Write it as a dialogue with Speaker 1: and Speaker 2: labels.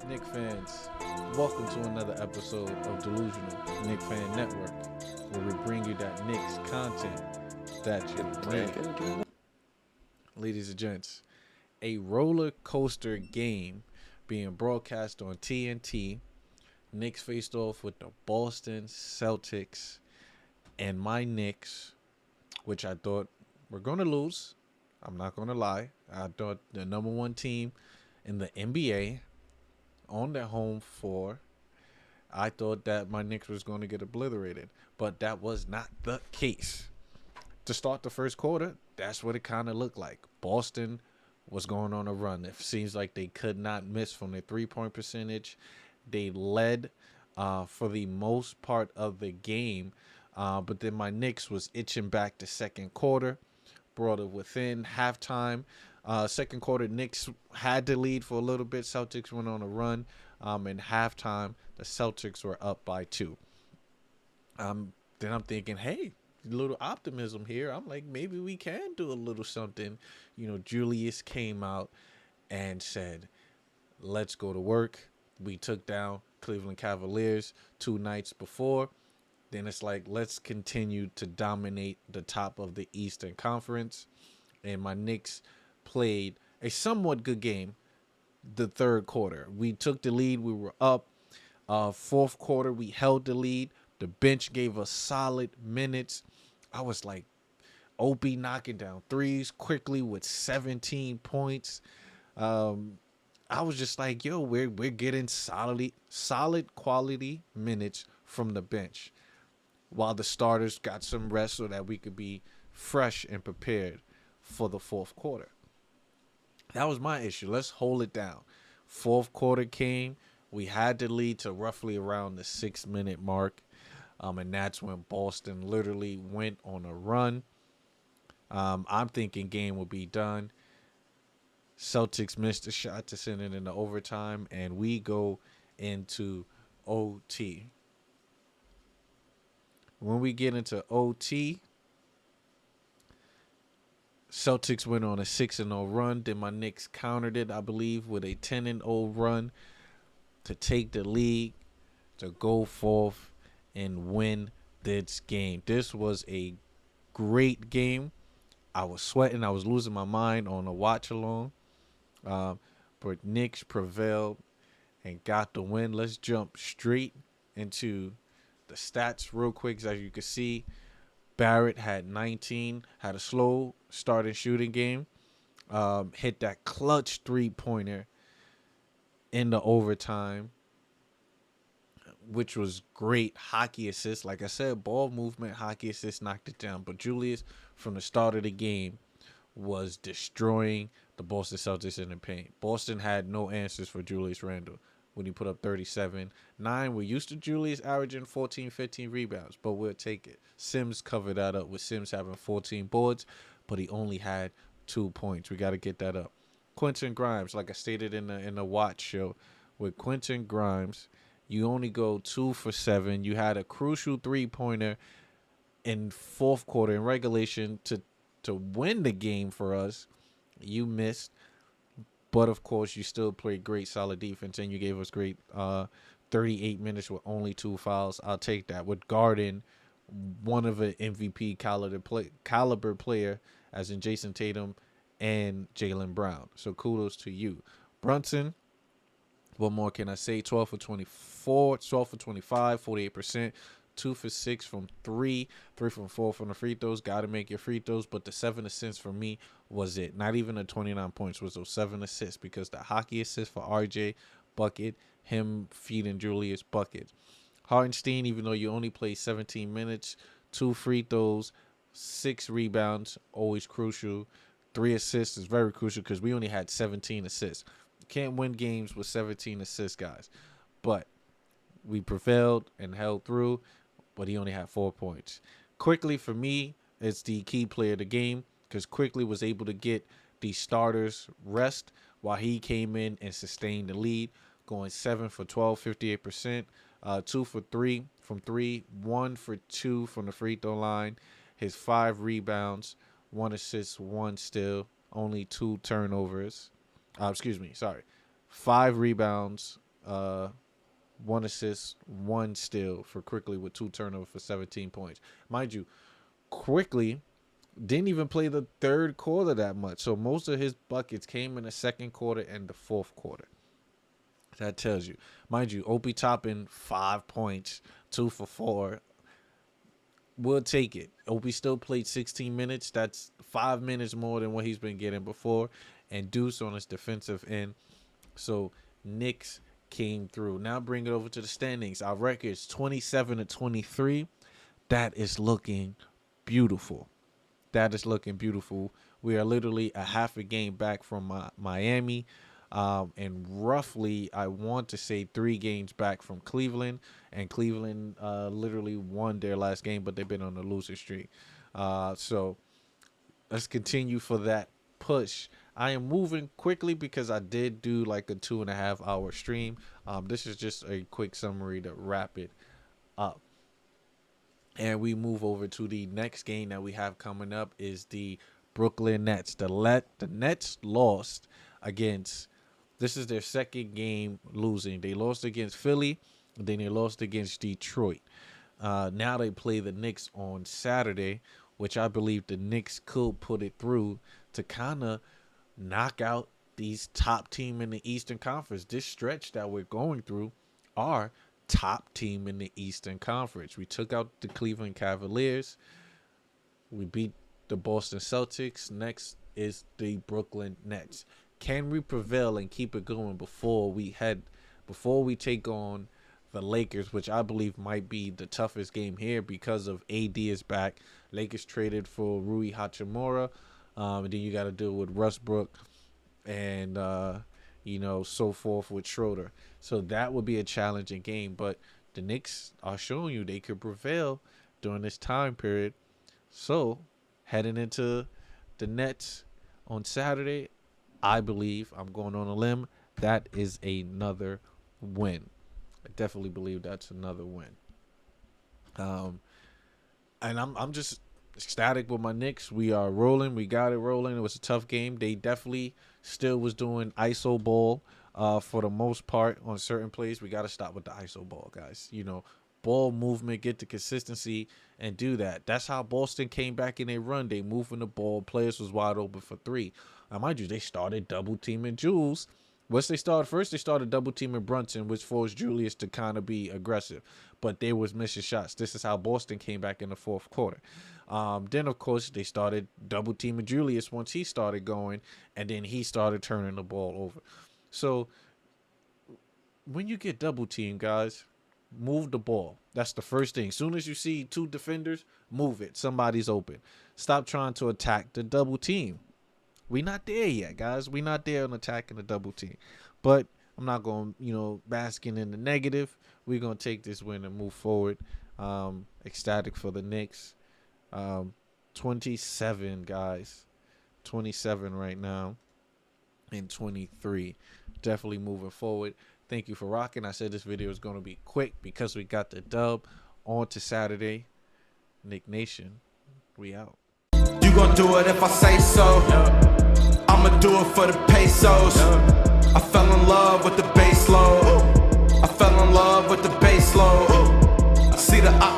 Speaker 1: Knick fans, welcome to another episode of Delusional Knick Fan Network, where we bring you that Knicks content that you need. Ladies and gents, a roller coaster game being broadcast on TNT. Knicks faced off with the Boston Celtics, and my Knicks, which I thought were going to lose. I'm not going to lie. I thought the number one team in the NBA on their home floor. I thought that my Knicks was going to get obliterated, but that was not the case. To start the first quarter, that's what it kind of looked like. Boston was going on a run. It seems like they could not miss from their three-point percentage. They led for the most part of the game, but then my Knicks was itching back the second quarter, brought it within halftime. Second quarter, Knicks had the lead for a little bit. Celtics went on a run. In halftime, the Celtics were up by 2. Then I'm thinking, hey, a little optimism here. I'm like, maybe we can do a little something. Julius came out and said, let's go to work. We took down Cleveland Cavaliers 2 nights before. Then it's like, let's continue to dominate the top of the Eastern Conference. And my Knicks played a somewhat good game the third quarter. We took the lead. We were up. Fourth quarter, we held the lead. The bench gave us solid minutes. I was like, Opie knocking down threes quickly with 17 points. I was just like, yo, we're getting solid quality minutes from the bench, while the starters got some rest so that we could be fresh and prepared for the fourth quarter. That was my issue. Let's hold it down. Fourth quarter came. We had to lead to roughly around the 6-minute mark. And that's when Boston literally went on a run. I'm thinking game will be done. Celtics missed a shot to send it into overtime, and we go into OT. When we get into OT, Celtics went on a 6-0 run. Then my Knicks countered it, I believe, with a 10-0 run to take the lead, to go forth and win this game. This was a great game. I was sweating. I was losing my mind on a watch along. But Knicks prevailed and got the win. Let's jump straight into the stats real quick. As you can see, Barrett had 19, had a slow starting shooting game, hit that clutch three-pointer in the overtime, which was great. Hockey assist. Like I said, ball movement, hockey assist knocked it down. But Julius, from the start of the game, was destroying the Boston Celtics in the paint. Boston had no answers for Julius Randle when he put up 37. 9, we're used to Julius averaging 14, 15 rebounds, but we'll take it. Sims covered that up with Sims having 14 boards, but he only had 2 points. We got to get that up. Quentin Grimes, like I stated in the watch show, with Quentin Grimes, you only go 2 for 7. You had a crucial three-pointer in fourth quarter in regulation to win the game for us. You missed. But, of course, you still played great, solid defense, and you gave us great 38 minutes with only 2 fouls. I'll take that. With guarding one of an MVP caliber player, as in Jason Tatum and Jalen Brown. So, kudos to you. Brunson, what more can I say? 12 for 24, 12 for 25, 48%. 2 for 6 from 3, 3 from 4 from the free throws. Got to make your free throws. But the 7 assists for me was it. Not even the 29 points, was those 7 assists, because the hockey assist for RJ, bucket, him feeding Julius, bucket. Hartenstein, even though you only played 17 minutes, 2 free throws, 6 rebounds, always crucial. 3 assists is very crucial because we only had 17 assists. You can't win games with 17 assists, guys. But we prevailed and held through, but he only had 4 points. Quickley, for me, is the key player of the game because Quickley was able to get the starters rest while he came in and sustained the lead, going 7 for 12, 58%, 2 for 3 from 3, 1 for 2 from the free throw line, his 5 rebounds, 1 assist, 1 steal, only 2 turnovers. 5 rebounds, 1 assist, 1 steal for Quickley with 2 turnovers for 17 points. Mind you, Quickley didn't even play the third quarter that much. So most of his buckets came in the second quarter and the fourth quarter. That tells you. Mind you, Opie Toppin, 5 points, 2 for 4. We'll take it. Opie still played 16 minutes. That's 5 minutes more than what he's been getting before. And Deuce on his defensive end. So Knicks came through. Now bring it over to the standings. Our record is 27-23. That is looking beautiful. That is looking beautiful. We are literally a half a game back from Miami. And roughly, I want to say 3 games back from Cleveland. And Cleveland literally won their last game, but they've been on a losing streak. So let's continue for that push. I am moving quickly because I did do like a 2.5 hour stream. This is just a quick summary to wrap it up. And we move over to the next game that we have coming up is the Brooklyn Nets. The Nets lost against, this is their second game losing. They lost against Philly, then they lost against Detroit. Now they play the Knicks on Saturday, which I believe the Knicks could put it through to kind of knock out these top team in the Eastern Conference. This stretch that we're going through are top team in the Eastern Conference. We took out the Cleveland Cavaliers. We beat the Boston Celtics. Next is the Brooklyn Nets. Can we prevail and keep it going before we take on the Lakers, which I believe might be the toughest game here because of AD is back. Lakers traded for Rui Hachimura. And then you got to deal with Westbrook and, so forth with Schroeder. So that would be a challenging game. But the Knicks are showing you they could prevail during this time period. So heading into the Nets on Saturday, I believe, I'm going on a limb, that is another win. I definitely believe that's another win. And I'm just ecstatic with my Knicks. We are rolling. We got it rolling. It was a tough game. They definitely still was doing ISO ball for the most part on certain plays. We got to stop with the ISO ball, guys. Ball movement, get the consistency, and do that. That's how Boston came back in a run. They moving the ball. Players was wide open for 3. Now, mind you, they started double teaming Jules. Once they started first, they started double teaming Brunson, which forced Julius to kind of be aggressive. But they was missing shots. This is how Boston came back in the fourth quarter. Then, of course, they started double teaming Julius once he started going, and then he started turning the ball over. So when you get double teamed, guys, move the ball. That's the first thing. As soon as you see 2 defenders, move it. Somebody's open. Stop trying to attack the double team. We're not there yet, guys. We're not there on attacking the double team. But I'm not going to, basking in the negative. We're going to take this win and move forward. Ecstatic for the Knicks. 27, guys. 27 right now. And 23. Definitely moving forward. Thank you for rocking. I said this video is going to be quick because we got the dub on to Saturday. Knick Nation, we out.
Speaker 2: You gon' do it if I say so. I'ma do it for the pesos. I fell in love with the bass load. I fell in love with the bass load. I see the